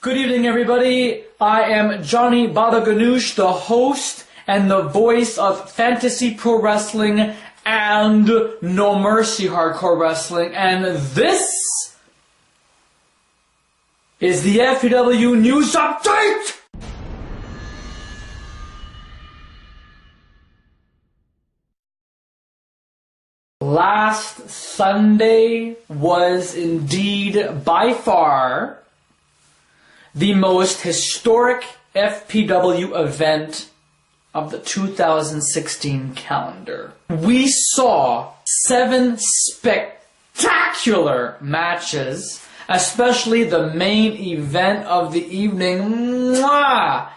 Good evening, everybody. I am Johnny Badaganoush, the host and the voice of Fantasy Pro Wrestling and No Mercy Hardcore Wrestling, and this is the FPW News Update! Last Sunday was indeed by far the most historic FPW event of the 2016 calendar. We saw 7 spectacular matches, especially the main event of the evening.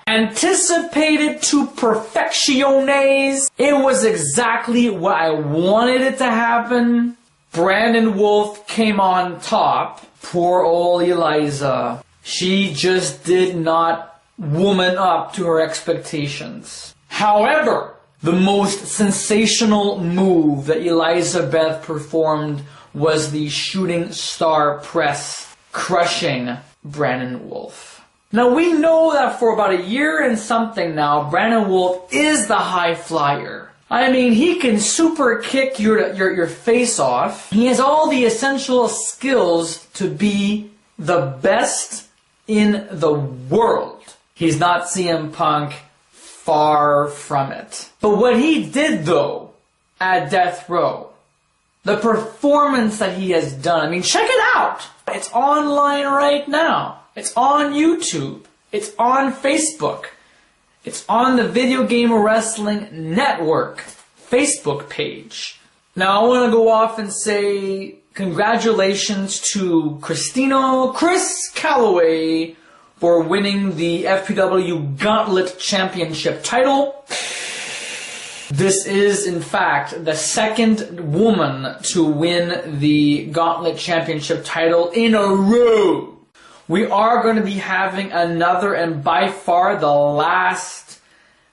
Anticipated to perfectiones. It was exactly what I wanted it to happen. Brandon Wolf came on top. Poor old Eliza. She just did not woman up to her expectations. However, the most sensational move that Elizabeth performed was the shooting star press, crushing Brandon Wolf. Now we know that for about a year and something now, Brandon Wolf is the high flyer. I mean, he can super kick your face off. He has all the essential skills to be the best in the world. He's not CM Punk, far from it. But what he did though, at Death Row, the performance that he has done, I mean, check it out! It's online right now. It's on YouTube. It's on Facebook. It's on the Video Game Wrestling Network Facebook page. Now I want to go off and say congratulations to Chris Calloway for winning the FPW Gauntlet Championship title. This is, in fact, the second woman to win the Gauntlet Championship title in a row. We are going to be having another and by far the last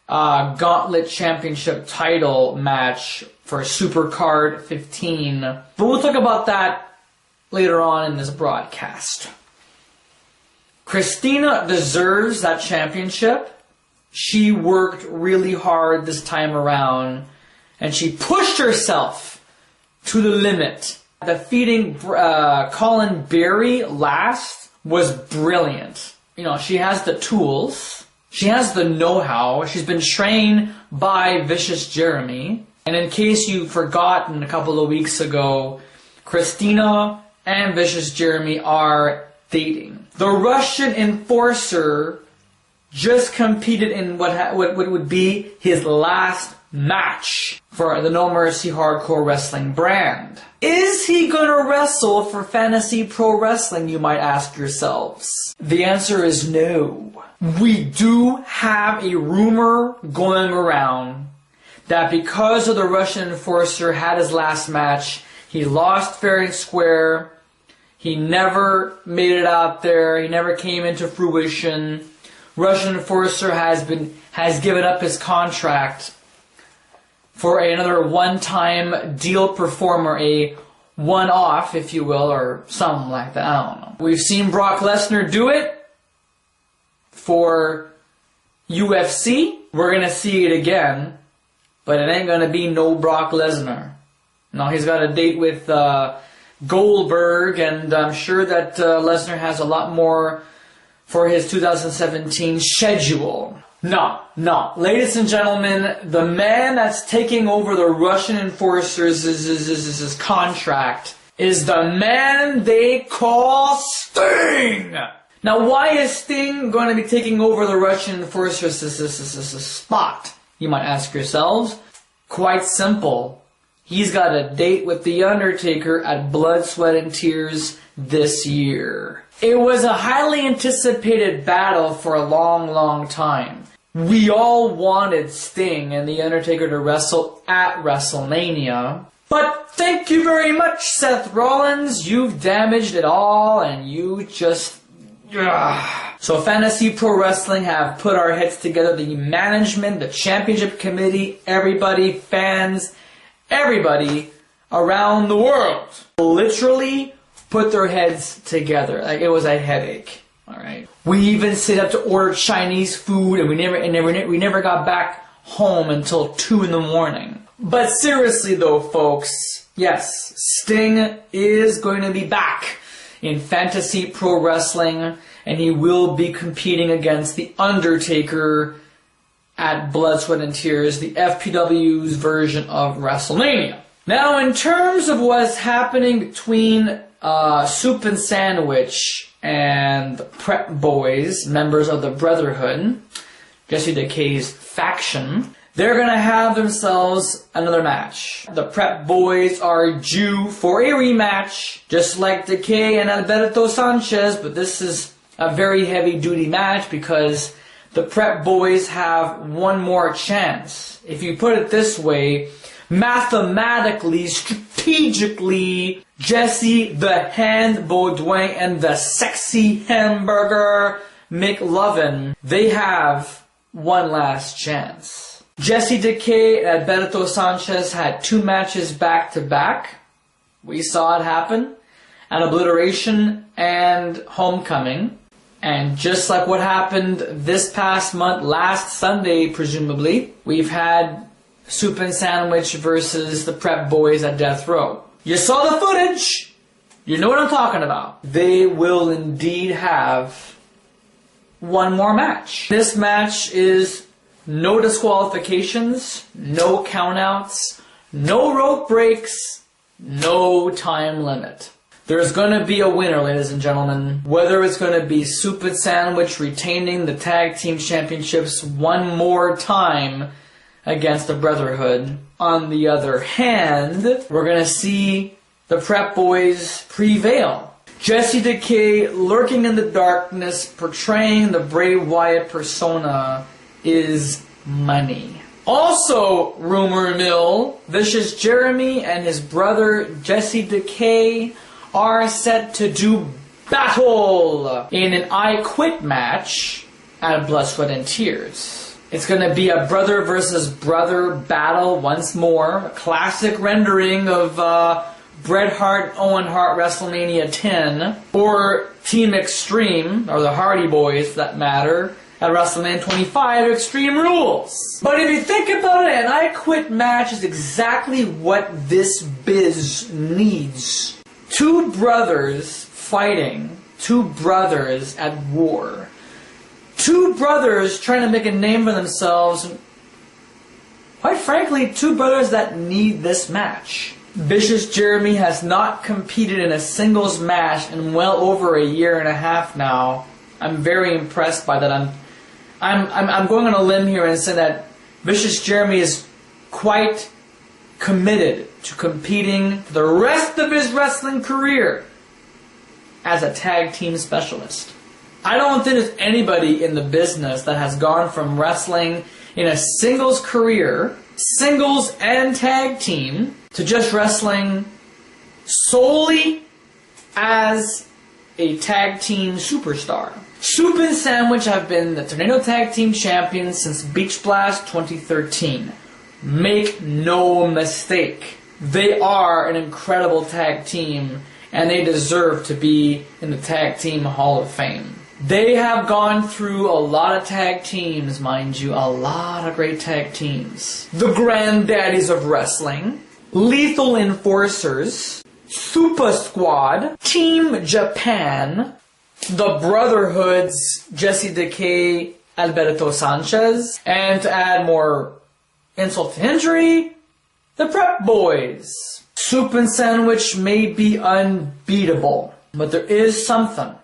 Gauntlet Championship title match for Supercard 15. But we'll talk about that later on in this broadcast. Christina deserves that championship. She worked really hard this time around, and she pushed herself to the limit. Defeating Colin Berry last was brilliant. You know, she has the tools. She has the know-how. She's been trained by Vicious Jeremy. And in case you've forgotten a couple of weeks ago, Christina and Vicious Jeremy are dating. The Russian enforcer just competed in what would be his last match for the No Mercy Hardcore Wrestling brand. Is he gonna wrestle for Fantasy Pro Wrestling, you might ask yourselves? The answer is no. We do have a rumor going around that because of the Russian enforcer had his last match, he lost fair and square, he never made it out there, he never came into fruition. Russian enforcer has given up his contract for another one-time deal performer, a one-off, if you will, or something like that. I don't know. We've seen Brock Lesnar do it for UFC. We're gonna see it again, but it ain't gonna be no Brock Lesnar. No, he's got a date with Goldberg, and I'm sure that Lesnar has a lot more for his 2017 schedule. No. Ladies and gentlemen, the man that's taking over the Russian enforcer's contract is the man they call Sting! Now, why is Sting going to be taking over the Russian enforcer's spot? You might ask yourselves. Quite simple. He's got a date with The Undertaker at Blood, Sweat, and Tears this year. It was a highly anticipated battle for a long time. We all wanted Sting and The Undertaker to wrestle at WrestleMania. But thank you very much, Seth Rollins. You've damaged it all, and you just... So Fantasy Pro Wrestling have put our heads together. The management, the championship committee, everybody, fans, everybody around the world literally put their heads together. Like, it was a headache. Alright. We even stayed up to order Chinese food and we never got back home until 2 in the morning. But seriously though, folks, yes, Sting is going to be back in Fantasy Pro Wrestling, and he will be competing against The Undertaker at Blood, Sweat, and Tears, the FPW's version of WrestleMania. Now, in terms of what's happening between Soup and Sandwich and the Prep Boys, members of the Brotherhood, Jesse Decay's faction, they're going to have themselves another match. The Prep Boys are due for a rematch, just like Decay and Alberto Sanchez, but this is a very heavy-duty match because the Prep Boys have one more chance. If you put it this way, mathematically, strategically, Jesse the Hand Baudouin and the Sexy Hamburger McLovin, they have one last chance. Jesse Decay and Alberto Sanchez had 2 matches back-to-back. We saw it happen at Obliteration and Homecoming. And just like what happened this past month, last Sunday presumably, we've had Soup and Sandwich versus the Prep Boys at Death Row. You saw the footage! You know what I'm talking about. They will indeed have one more match. This match is no disqualifications, no countouts, no rope breaks, no time limit. There's going to be a winner, ladies and gentlemen. Whether it's going to be Soup and Sandwich retaining the Tag Team Championships one more time against the Brotherhood. On the other hand, we're going to see the Prep Boys prevail. Jesse Decay, lurking in the darkness, portraying the Bray Wyatt persona, is money. Also, rumor mill, Vicious Jeremy and his brother Jesse Decay are set to do battle in an I Quit match at Blood, Sweat, and Tears. It's going to be a brother versus brother battle once more. A classic rendering of Bret Hart, Owen Hart WrestleMania 10. Or Team Extreme, or the Hardy Boys for that matter, at WrestleMania 25 Extreme Rules. But if you think about it, an I Quit match is exactly what this biz needs. 2 brothers fighting, 2 brothers at war. 2 brothers trying to make a name for themselves. Quite frankly, 2 brothers that need this match. Vicious Jeremy has not competed in a singles match in well over a year and a half now. I'm very impressed by that. I'm going on a limb here and say that Vicious Jeremy is quite committed to competing for the rest of his wrestling career as a tag team specialist. I don't think there's anybody in the business that has gone from wrestling in a singles career, singles and tag team, to just wrestling solely as a tag team superstar. Soup and Sandwich have been the Tornado Tag Team Champions since Beach Blast 2013. Make no mistake, they are an incredible tag team and they deserve to be in the Tag Team Hall of Fame. They have gone through a lot of tag teams, mind you, a lot of great tag teams. The Granddaddies of Wrestling, Lethal Enforcers, Super Squad, Team Japan, the Brotherhood's Jesse Decay, Alberto Sanchez, and to add more insult to injury, the Prep Boys. Soup and Sandwich may be unbeatable, but there is something.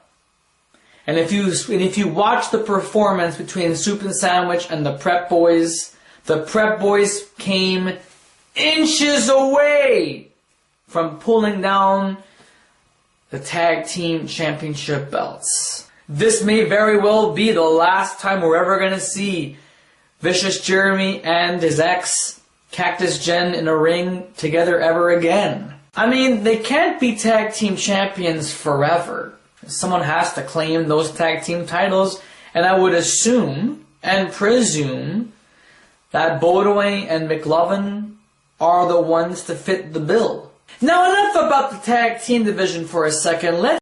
And if you watch the performance between Soup and Sandwich and the Prep Boys came inches away from pulling down the Tag Team Championship belts. This may very well be the last time we're ever going to see Vicious Jeremy and his ex, Cactus Jen, in a ring together ever again. I mean, they can't be Tag Team Champions forever. Someone has to claim those tag team titles, and I would assume and presume that Baudouin and McLovin are the ones to fit the bill. Now enough about the tag team division for a second. Let's